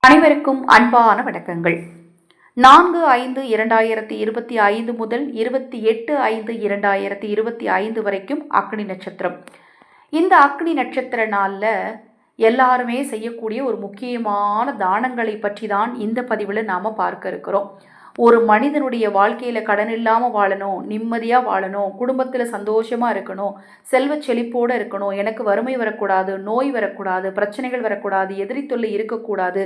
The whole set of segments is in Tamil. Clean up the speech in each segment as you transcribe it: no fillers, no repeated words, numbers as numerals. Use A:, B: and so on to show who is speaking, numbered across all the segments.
A: அனைவருக்கும் அன்பான வணக்கங்கள். 4/5/2025 முதல் 28/5/2025 வரைக்கும் அக்னி நட்சத்திரம். இந்த அக்னி நட்சத்திர நாளில் எல்லாருமே செய்யக்கூடிய ஒரு முக்கியமான தானங்களை பற்றி தான் இந்த பதிவில் நாம் பார்க்க இருக்கிறோம். ஒரு மனிதனுடைய வாழ்க்கையில் கடன் இல்லாமல் வாழணும், நிம்மதியாக வாழணும், குடும்பத்தில் சந்தோஷமாக இருக்கணும், செல்வ செழிப்போடு இருக்கணும், எனக்கு வறுமை வரக்கூடாது, நோய் வரக்கூடாது, பிரச்சனைகள் வரக்கூடாது, எதிரி தொல்லை இருக்கக்கூடாது,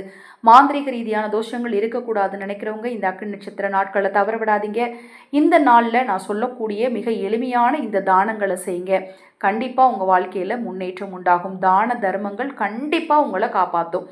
A: மாந்திரிக ரீதியான தோஷங்கள் இருக்கக்கூடாதுன்னு நினைக்கிறவங்க இந்த அக்னி நட்சத்திர நாட்களை தவற விடாதீங்க. இந்த நாளில் நான் சொல்லக்கூடிய மிக எளிமையான இந்த தானங்களை செய்யுங்க. கண்டிப்பாக உங்கள் வாழ்க்கையில் முன்னேற்றம் உண்டாகும். தான தர்மங்கள் கண்டிப்பாக உங்களை காப்பாற்றும்.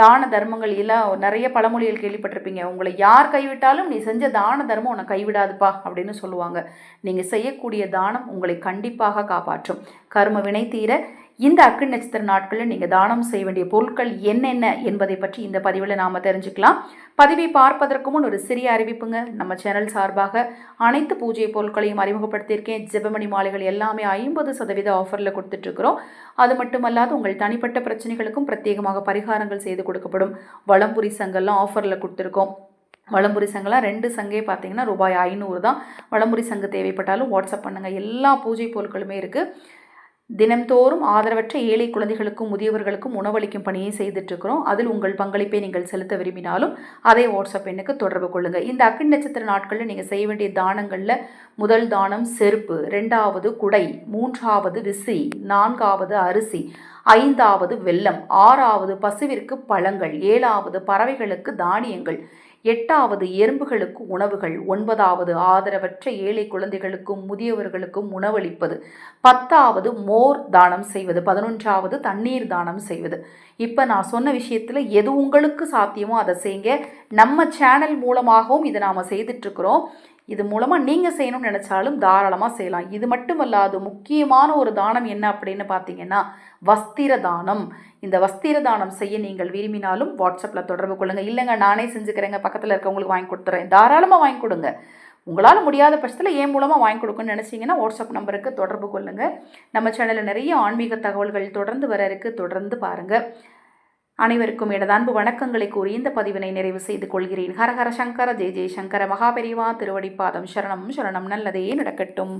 A: தான தர்மங்கள் எல்லாம் நிறைய பழமொழிகள் கேள்விப்பட்டிருப்பீங்க. உங்களை யார் கைவிட்டாலும் நீ செஞ்ச தான தர்மம் உன்னை கைவிடாதுப்பா அப்படின்னு சொல்லுவாங்க. நீங்கள் செய்யக்கூடிய தானம் உங்களை கண்டிப்பாக காப்பாற்றும். கர்ம வினை தீர இந்த அக்னி நட்சத்திர நாட்களில் நீங்கள் தானம் செய்ய வேண்டிய பொருட்கள் என்னென்ன என்பதை பற்றி இந்த பதிவில் நாம் தெரிஞ்சுக்கலாம். பதிவை பார்ப்பதற்கு முன் ஒரு சிறிய அறிவிப்புங்க. நம்ம சேனல் சார்பாக அனைத்து பூஜை பொருட்களையும் அறிமுகப்படுத்தியிருக்கேன். ஜெபமணி மாலைகள் எல்லாமே 50% ஆஃபரில் கொடுத்துட்ருக்குறோம். அது மட்டுமல்லாது உங்கள் தனிப்பட்ட பிரச்சனைகளுக்கும் பிரத்யேகமாக பரிகாரங்கள் செய்து கொடுக்கப்படும். வளம்புரி சங்கெல்லாம் ஆஃபரில் கொடுத்துருக்கோம். வளம்புரி சங்கெல்லாம் 2 சங்கே பார்த்தீங்கன்னா ரூபாய் 500 தான். வளம்புரி சங்கு தேவைப்பட்டாலும் வாட்ஸ்அப் பண்ணுங்கள். எல்லா பூஜை பொருட்களுமே இருக்குது. தினம்தோறும் ஆதரவற்ற ஏழை குழந்தைகளுக்கும் முதியவர்களுக்கும் உணவளிக்கும் பணியை செய்துட்ருக்கிறோம். அதில் உங்கள் பங்களிப்பை நீங்கள் செலுத்த விரும்பினாலும் அதே வாட்ஸ்அப் எண்ணுக்கு தொடர்பு கொள்ளுங்கள். இந்த அக்னி நட்சத்திர நாட்களில் நீங்கள் செய்ய வேண்டிய தானங்களில் முதல் தானம் செருப்பு, 2வது குடை, 3வது விசி, 4வது அரிசி, 5வது வெல்லம், 6வது பசுவிற்கு பழங்கள், 7வது பறவைகளுக்கு தானியங்கள், 8வது எறும்புகளுக்கு உணவுகள், 9வது ஆதரவற்ற ஏழை குழந்தைகளுக்கும் முதியவர்களுக்கும் உணவளிப்பது, 10வது மோர் தானம் செய்வது, 11வது தண்ணீர் தானம் செய்வது. இப்போ நான் சொன்ன விஷயத்தில் எது உங்களுக்கு சாத்தியமோ அதை செய்யுங்க. நம்ம சேனல் மூலமாகவும் இதை நாம் செய்துட்ருக்குறோம். இது மூலமாக நீங்கள் செய்யணும்னு நினச்சாலும் தாராளமாக செய்யலாம். இது மட்டுமல்லாது முக்கியமான ஒரு தானம் என்ன அப்படின்னு பார்த்தீங்கன்னா வஸ்திர தானம். இந்த வஸ்திர தானம் செய்ய நீங்கள் விரும்பினாலும் வாட்ஸ்அப்பில் தொடர்பு கொள்ளுங்கள். இல்லைங்க நானே செஞ்சுக்கிறேங்க, பக்கத்தில் இருக்கவங்களுக்கு வாங்கி கொடுத்துறேன், தாராளமாக வாங்கி கொடுங்க. உங்களால் முடியாத பட்சத்தில் என் மூலமாக வாங்கி கொடுக்குன்னு நினச்சிங்கன்னா வாட்ஸ்அப் நம்பருக்கு தொடர்பு கொள்ளுங்கள். நம்ம சேனலில் நிறைய ஆன்மீக தகவல்கள் தொடர்ந்து வர இருக்குது, தொடர்ந்து பாருங்கள். அனைவருக்கும் எனது அன்பு வணக்கங்களை கூறி இந்த பதிவினை நிறைவு செய்து கொள்கிறேன். ஹரஹர சங்கர, ஜெய ஜெய சங்கர. மகாபெரிவா திருவடிப்பாதம் சரணம் சரணம். நல்லதே நடக்கட்டும்.